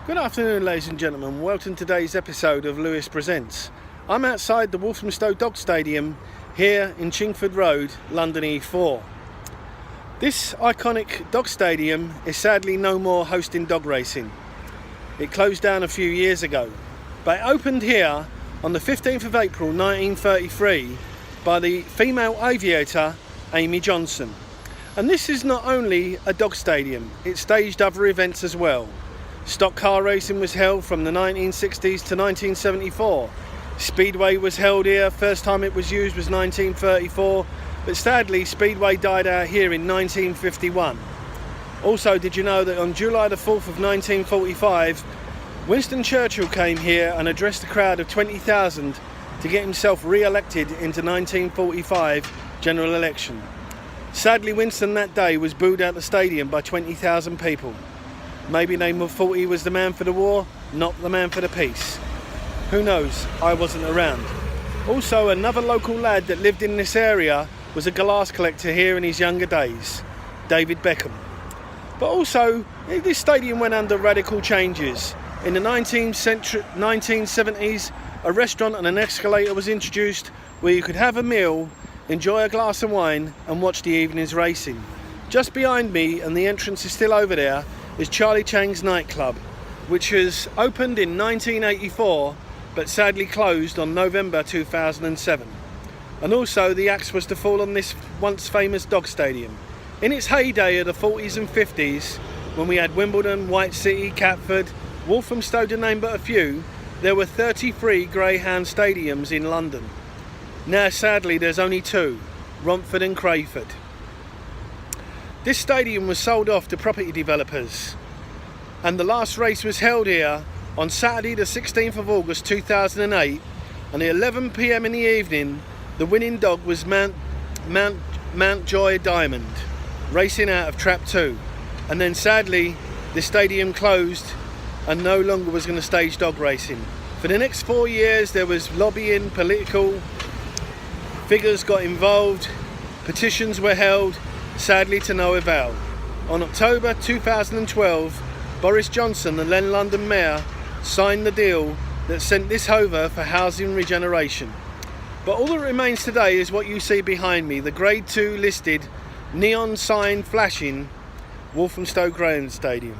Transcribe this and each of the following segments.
Good afternoon, ladies and gentlemen. Welcome to today's episode of Lewis Presents. I'm outside the Walthamstow Dog Stadium here in Chingford Road, London E4. This iconic dog stadium is sadly no more hosting dog racing. It closed down a few years ago, but it opened here on the 15th of April 1933 by the female aviator Amy Johnson. And this is not only a dog stadium, it staged other events as well. Stock car racing was held from the 1960s to 1974. Speedway was held here. First time it was used was 1934, but sadly Speedway died out here in 1951. Also, did you know that on July the 4th of 1945, Winston Churchill came here and addressed a crowd of 20,000 to get himself re-elected into 1945 general election. Sadly, Winston that day was booed out the stadium by 20,000 people. Maybe they thought he was the man for the war, not the man for the peace. Who knows? I wasn't around. Also, another local lad that lived in this area was a glass collector here in his younger days, David Beckham. But also, this stadium went under radical changes. In the 1970s, a restaurant and an escalator was introduced where you could have a meal, enjoy a glass of wine and watch the evening's racing. Just behind me, and the entrance is still over there, is Charlie Chang's nightclub, which was opened in 1984 but sadly closed on November 2007. And also the axe was to fall on this once famous dog stadium. In its heyday of the 40s and 50s, when we had Wimbledon, White City, Catford, Walthamstow to name but a few, there were 33 greyhound stadiums in London. Now sadly there's only two, Romford and Crayford. This stadium was sold off to property developers, and the last race was held here on Saturday the 16th of August 2008, and at 11 PM in the evening the winning dog was Mountjoy Diamond, racing out of Trap 2, and then sadly the stadium closed and no longer was going to stage dog racing. For the next 4 years there was lobbying, political figures got involved, petitions were held, sadly to no avail. On October 2012, Boris Johnson, the then London Mayor, signed the deal that sent this over for housing regeneration. But all that remains today is what you see behind me, the Grade 2 listed, neon sign flashing Walthamstow Ground Stadium.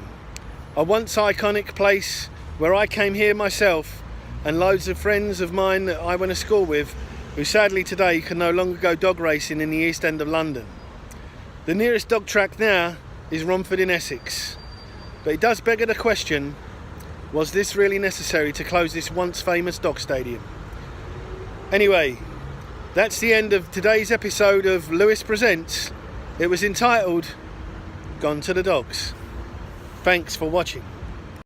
A once iconic place where I came here myself and loads of friends of mine that I went to school with, who sadly today can no longer go dog racing in the East End of London. The nearest dog track now is Romford in Essex. But it does beg the question, was this really necessary to close this once famous dog stadium? Anyway, that's the end of today's episode of Lewis Presents. It was entitled Gone to the Dogs. Thanks for watching.